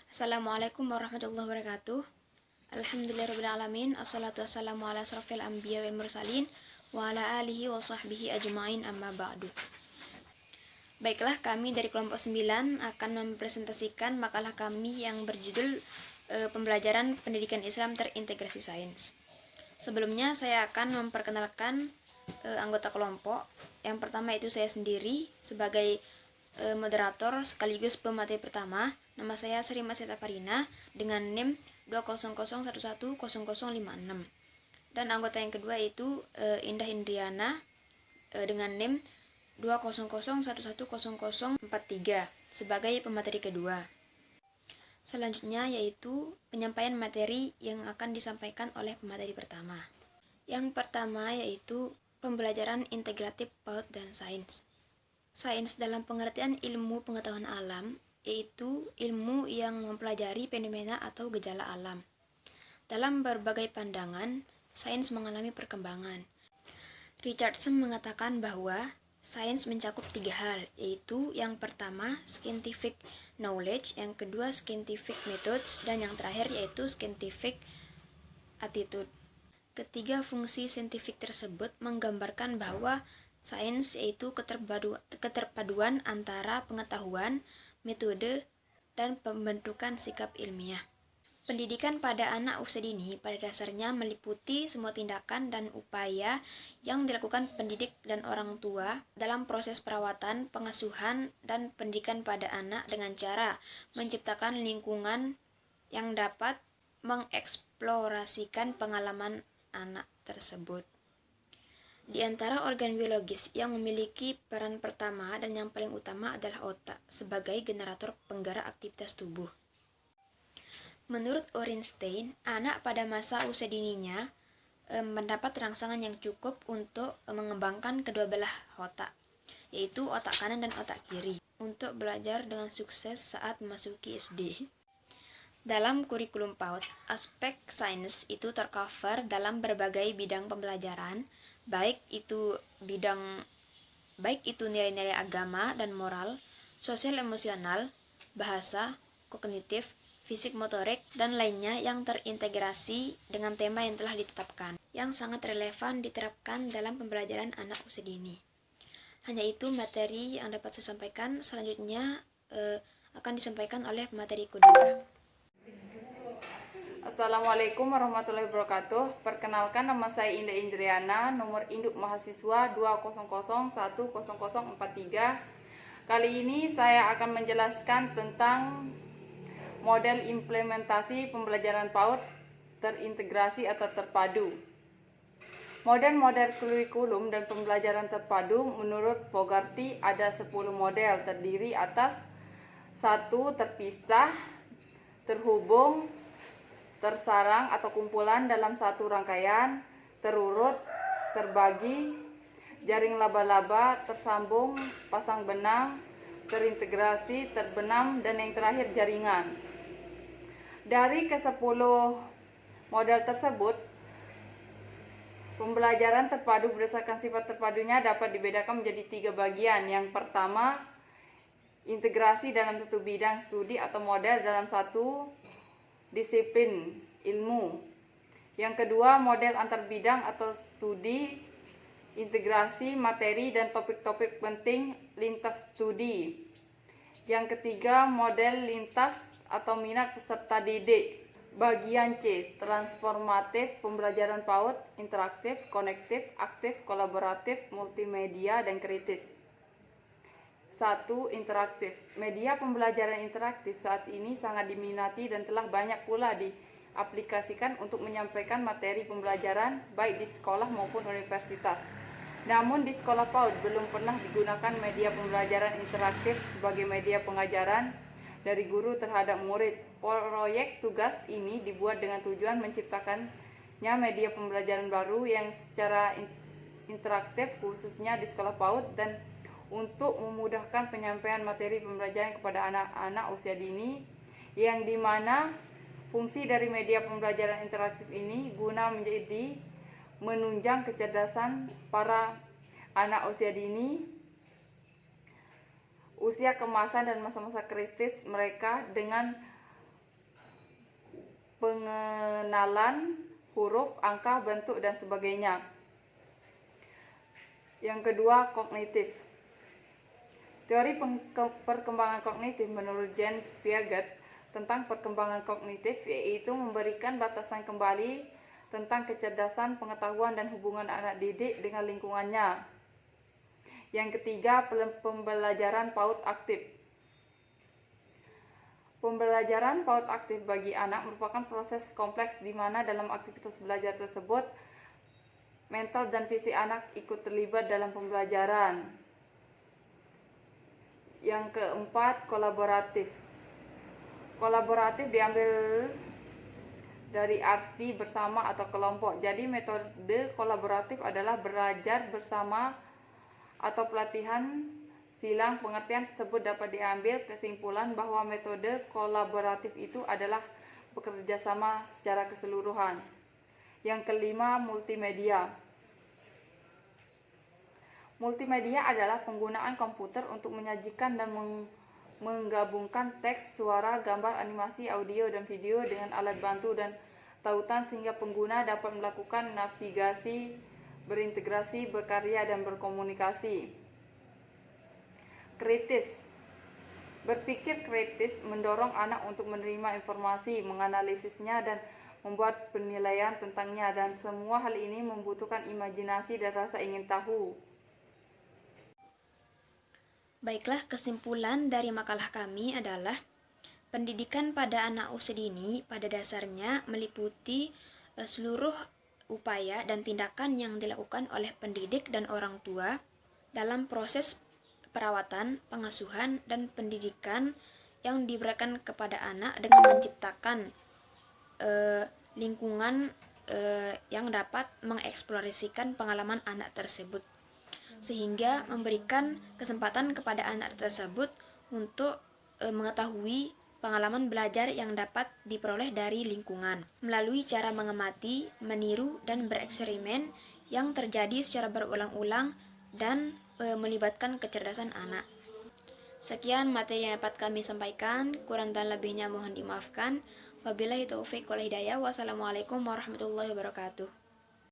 Assalamualaikum warahmatullahi wabarakatuh. Alhamdulillahirrabbilalamin. Assalatu wassalamu ala asrafil anbiya wal mursalin wa ala alihi wa sahbihi ajma'in amma ba'du. Baiklah, kami dari kelompok 9 akan mempresentasikan makalah kami yang berjudul Pembelajaran Pendidikan Islam Terintegrasi Sains. Sebelumnya saya akan memperkenalkan anggota kelompok. Yang pertama itu saya sendiri sebagai moderator sekaligus pemateri pertama. Nama saya Sri Masita Farina dengan NIM 200110056. Dan anggota yang kedua itu Indah Indriana dengan NIM 200110043 sebagai pemateri kedua. Selanjutnya yaitu penyampaian materi yang akan disampaikan oleh pemateri pertama. Yang pertama yaitu pembelajaran integratif PAUD dan sains. Sains dalam pengertian ilmu pengetahuan alam, yaitu ilmu yang mempelajari fenomena atau gejala alam. Dalam berbagai pandangan, sains mengalami perkembangan. Richardson mengatakan bahwa sains mencakup 3 hal, yaitu yang pertama scientific knowledge, yang kedua scientific methods, dan yang terakhir yaitu scientific attitude. Ketiga fungsi saintifik tersebut menggambarkan bahwa sains yaitu keterpaduan antara pengetahuan, metode, dan pembentukan sikap ilmiah. Pendidikan pada anak usia dini pada dasarnya meliputi semua tindakan dan upaya yang dilakukan pendidik dan orang tua dalam proses perawatan, pengasuhan, dan pendidikan pada anak dengan cara menciptakan lingkungan yang dapat mengeksplorasikan pengalaman anak tersebut. Di antara organ biologis yang memiliki peran pertama dan yang paling utama adalah otak sebagai generator penggerak aktivitas tubuh. Menurut Orenstein, anak pada masa usia dininya mendapat rangsangan yang cukup untuk mengembangkan kedua belah otak, yaitu otak kanan dan otak kiri, untuk belajar dengan sukses saat memasuki SD. Dalam kurikulum PAUD, aspek sains itu tercover dalam berbagai bidang pembelajaran, baik itu nilai-nilai agama dan moral, sosial emosional, bahasa, kognitif, fisik motorik, dan lainnya yang terintegrasi dengan tema yang telah ditetapkan, yang sangat relevan diterapkan dalam pembelajaran anak usia dini. Hanya itu materi yang dapat saya sampaikan. Selanjutnya akan disampaikan oleh materi kedua. Assalamualaikum warahmatullahi wabarakatuh. Perkenalkan, nama saya Indah Indriana, nomor induk mahasiswa 200100043. Kali ini saya akan menjelaskan tentang model implementasi pembelajaran PAUD terintegrasi atau terpadu. Model-model kurikulum dan pembelajaran terpadu menurut Fogarty ada 10 model, terdiri atas 1. Terpisah, terhubung, tersarang atau kumpulan dalam satu rangkaian, terurut, terbagi, jaring laba-laba, tersambung, pasang benang, terintegrasi, terbenam, dan yang terakhir jaringan. Dari ke-10 model tersebut, pembelajaran terpadu berdasarkan sifat terpadunya dapat dibedakan menjadi 3 bagian. Yang pertama, integrasi dalam satu bidang studi atau model dalam satu disiplin ilmu. Yang kedua, model antar bidang atau studi, integrasi materi dan topik-topik penting lintas studi. Yang ketiga, model lintas atau minat peserta didik. Bagian C, transformatif pembelajaran PAUD, interaktif, konektif, aktif, kolaboratif, multimedia, dan kritis. 1. Interaktif. Media pembelajaran interaktif saat ini sangat diminati dan telah banyak pula diaplikasikan untuk menyampaikan materi pembelajaran baik di sekolah maupun universitas. Namun di sekolah PAUD belum pernah digunakan media pembelajaran interaktif sebagai media pengajaran dari guru terhadap murid. Proyek tugas ini dibuat dengan tujuan menciptakannya media pembelajaran baru yang secara interaktif khususnya di sekolah PAUD dan untuk memudahkan penyampaian materi pembelajaran kepada anak-anak usia dini, yang dimana fungsi dari media pembelajaran interaktif ini guna menunjang kecerdasan para anak usia dini, usia keemasan dan masa-masa kritis mereka dengan pengenalan huruf, angka, bentuk, dan sebagainya. Yang kedua, kognitif. Teori perkembangan kognitif menurut Jean Piaget tentang perkembangan kognitif yaitu memberikan batasan kembali tentang kecerdasan, pengetahuan, dan hubungan anak didik dengan lingkungannya. Yang ketiga, pembelajaran PAUD aktif. Pembelajaran PAUD aktif bagi anak merupakan proses kompleks di mana dalam aktivitas belajar tersebut mental dan fisik anak ikut terlibat dalam pembelajaran. Yang keempat, kolaboratif. Kolaboratif diambil dari arti bersama atau kelompok. Jadi metode kolaboratif adalah belajar bersama atau pelatihan silang. Pengertian tersebut dapat diambil kesimpulan bahwa metode kolaboratif itu adalah bekerja sama secara keseluruhan. Yang kelima, multimedia. Multimedia adalah penggunaan komputer untuk menyajikan dan menggabungkan teks, suara, gambar, animasi, audio, dan video dengan alat bantu dan tautan sehingga pengguna dapat melakukan navigasi, berintegrasi, berkarya, dan berkomunikasi. Kritis. Berpikir kritis mendorong anak untuk menerima informasi, menganalisisnya, dan membuat penilaian tentangnya, dan semua hal ini membutuhkan imajinasi dan rasa ingin tahu. Baiklah, kesimpulan dari makalah kami adalah pendidikan pada anak usia dini pada dasarnya meliputi seluruh upaya dan tindakan yang dilakukan oleh pendidik dan orang tua dalam proses perawatan, pengasuhan, dan pendidikan yang diberikan kepada anak dengan menciptakan lingkungan yang dapat mengeksplorasikan pengalaman anak tersebut, sehingga memberikan kesempatan kepada anak tersebut untuk mengetahui pengalaman belajar yang dapat diperoleh dari lingkungan melalui cara mengamati, meniru, dan bereksperimen yang terjadi secara berulang-ulang dan melibatkan kecerdasan anak. Sekian materi yang dapat kami sampaikan, kurang dan lebihnya mohon dimaafkan. Wabillahi taufiq wal hidayah. Wassalamualaikum warahmatullahi wabarakatuh.